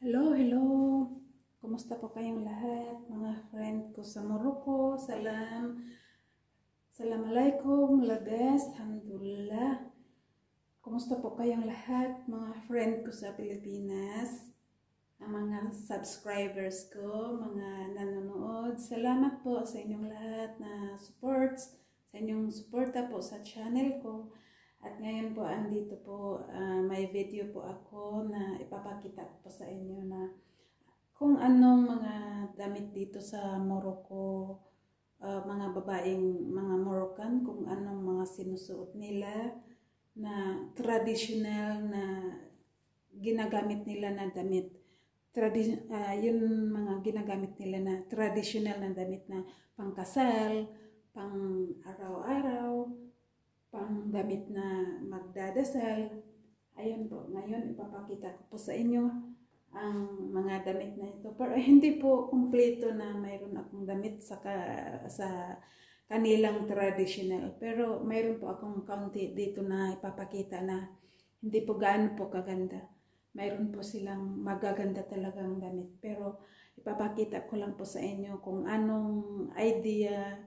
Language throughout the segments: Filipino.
Hello, hello! Kumusta po kayong lahat, mga friend ko sa Morocco? Assalamualaikum, labes, alhamdulillah. Kumusta po kayong lahat, mga friend ko sa Pilipinas? Ang mga subscribers ko, mga nanonood. Salamat po sa inyong lahat na supports, sa inyong suporta po sa channel ko. At ngayon po, andito po, may video po ako na ipapakita po sa inyo na kung anong mga damit dito sa Morocco, mga babaeng, mga Moroccan, kung anong mga sinusuot nila na traditional na ginagamit nila na damit. Yun mga ginagamit nila na traditional na damit na pangkasal, pang araw-araw, pang damit na magdadasal. Ayun po, ngayon ipapakita ko po sa inyo ang mga damit na ito. Pero hindi po kumpleto na mayroon akong damit sa kanilang traditional. Pero mayroon po akong kaunti dito na ipapakita na hindi po gaano po kaganda. Mayroon po silang magaganda talagang damit. Pero ipapakita ko lang po sa inyo kung anong idea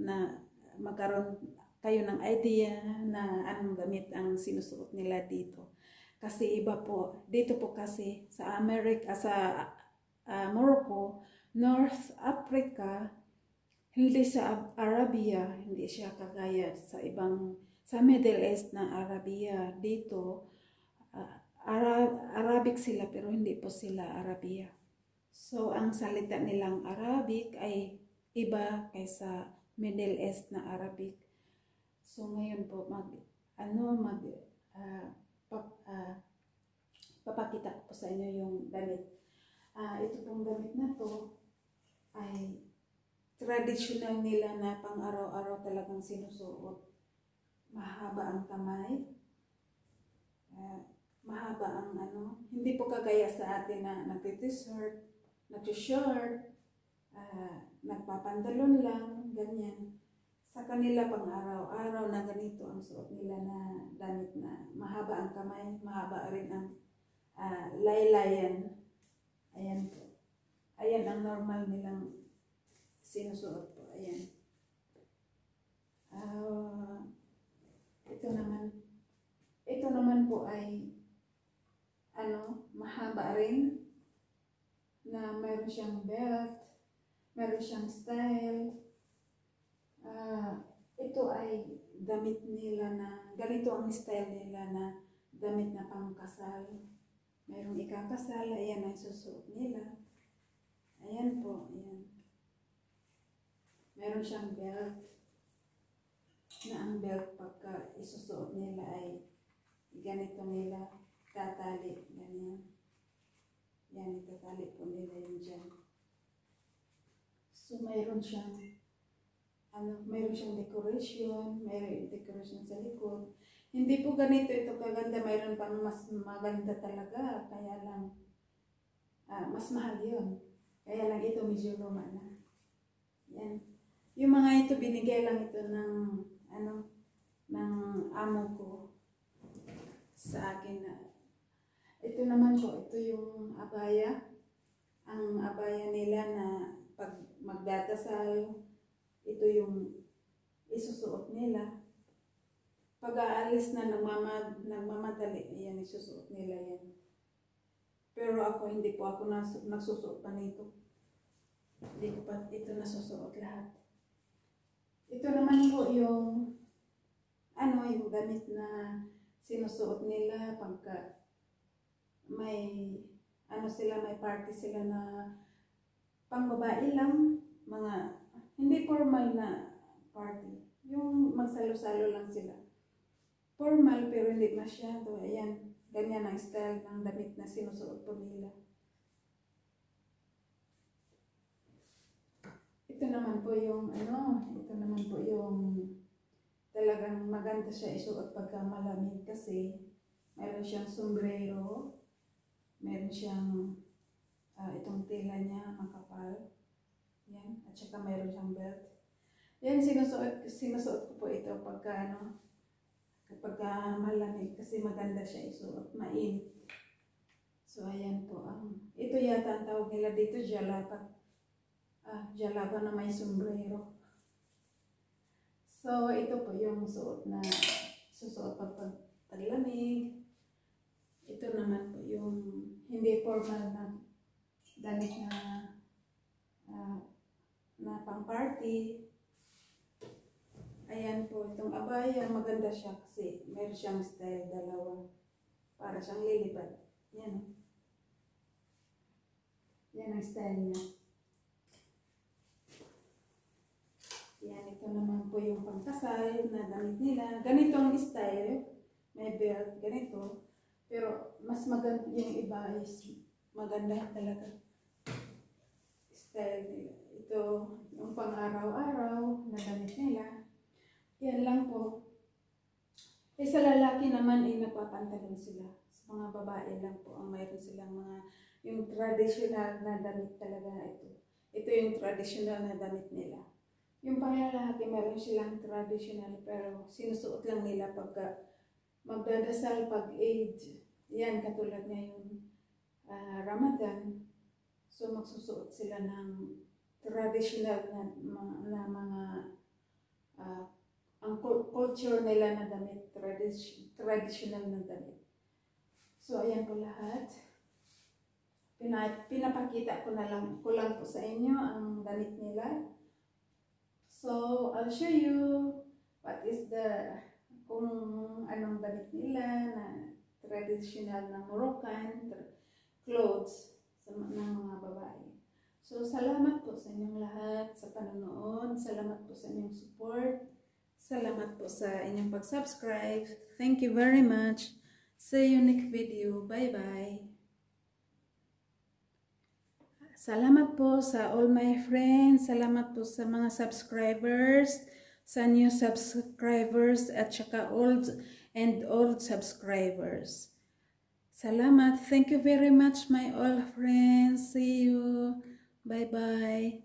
na magkaroon kayo ng idea na anong damit ang sinusuot nila dito. Kasi iba po, dito po kasi sa Morocco, North Africa, hindi sa Arabia, hindi siya kagaya sa sa Middle East na Arabia. Dito, Arabic sila pero hindi po sila Arabia. So, ang salita nilang Arabic ay iba kaysa Middle East na Arabic. So ngayon po papakita ko po sa inyo yung damit. Ito pong damit na to ay traditional nila na pang araw-araw talagang sinusuot. Mahaba ang kamay. Mahaba ang hindi po kagaya sa atin na nagti-t-shirt, nagti-short, nagpapandalon lang, ganyan. Sa kanila pang araw-araw na ganito ang suot nila na damit na mahaba ang kamay, mahaba rin ang laylayan. Ayan po. Ayan ang normal nilang sinusuot po. Ayan. Ito naman po ay mahaba rin na mayroon siyang belt, mayroon siyang style. Ito ay damit nila na, ganito ang style nila na damit na pangkasal. Mayroong ikakasal, ayan ang susuot nila. Ayan po, ayan. Mayroon siyang belt, na ang belt pagka isusuot nila ay ganito nila, tatali, ganyan. Yan, itatali po nila yun dyan. So, mayroon siyang decoration, mayroon decoration sa likod. Hindi po ganito ito kaganda, mayroon pang mas maganda talaga, kaya lang mas mahal yun. Kaya lang ito medyo luma na. Yan. Yung mga ito binigay lang ito ng amo ko sa akin na. Ito naman po, ito yung abaya. Ang abaya nila na pag magdadasal, ito yung isusuot nila. Pag aalis na nagmamadali, ayan, isusuot nila yan. Pero ako, hindi po ako nagsusuot pa nito. Hindi ko pa ito nasusuot lahat. Ito naman po yung yung damit na sinusuot nila pagka may may party sila na pang babae lang, mga hindi formal na party. Yung magsalo-salo lang sila. Formal pero hindi masyado. Ayan, ganyan ang style ng damit na sinusuot po nila. Ito naman po yung talagang maganda siya isuot pagka malamig kasi mayroon siyang sombrero, mayroon siyang itong tela niya makapal. Yan, at saka mayroon siyang belt. Yan, sinusuot ko po ito pagka malamig kasi maganda siya isuot, mainit. So, ayan po. Ito yata ang tawag nila dito, jalaba. Jalaba na may sombrero. So, ito po yung susuot pag taglamig. Ito naman po yung hindi formal na damit na pang-party. Ayan po, itong abaya, maganda siya kasi meron siyang style dalawa. Para siyang lilipad. Yan. Yan ang style niya. Yan, ito naman po yung pangkasal na damit nila. Ganito ang style. May belt, ganito. Pero mas maganda yung iba is maganda talaga. Style nila. Ito, yung pang-araw-araw na damit nila. Yan lang po. Sa lalaki naman ay napapantalon sila. Sa mga babae lang po ang mayroon silang yung traditional na damit talaga ito. Ito yung traditional na damit nila. Yung panglalaki mayroon silang traditional pero sinusuot lang nila pagka magdadasal pag-age. Yan, katulad ngayon Ramadan. So magsusuot sila ng traditional na mga ang culture nila na damit, traditional na damit. So, ayan po lahat. Pinapakita ko lang po sa inyo ang damit nila. So, I'll show you what is kung anong damit nila na traditional na Moroccan clothes ng mga babae. So, salamat po sa inyong lahat sa panonood. Salamat po sa inyong support. Salamat po sa inyong pag-subscribe. Thank you very much. See you next video. Bye-bye. Salamat po sa all my friends. Salamat po sa mga subscribers, sa new subscribers at saka old subscribers. Salamat. Thank you very much my all friends. See you. Bye-bye.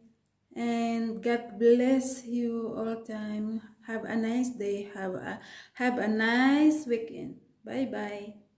And God bless you all time. Have a nice day. Have a nice weekend. Bye-bye.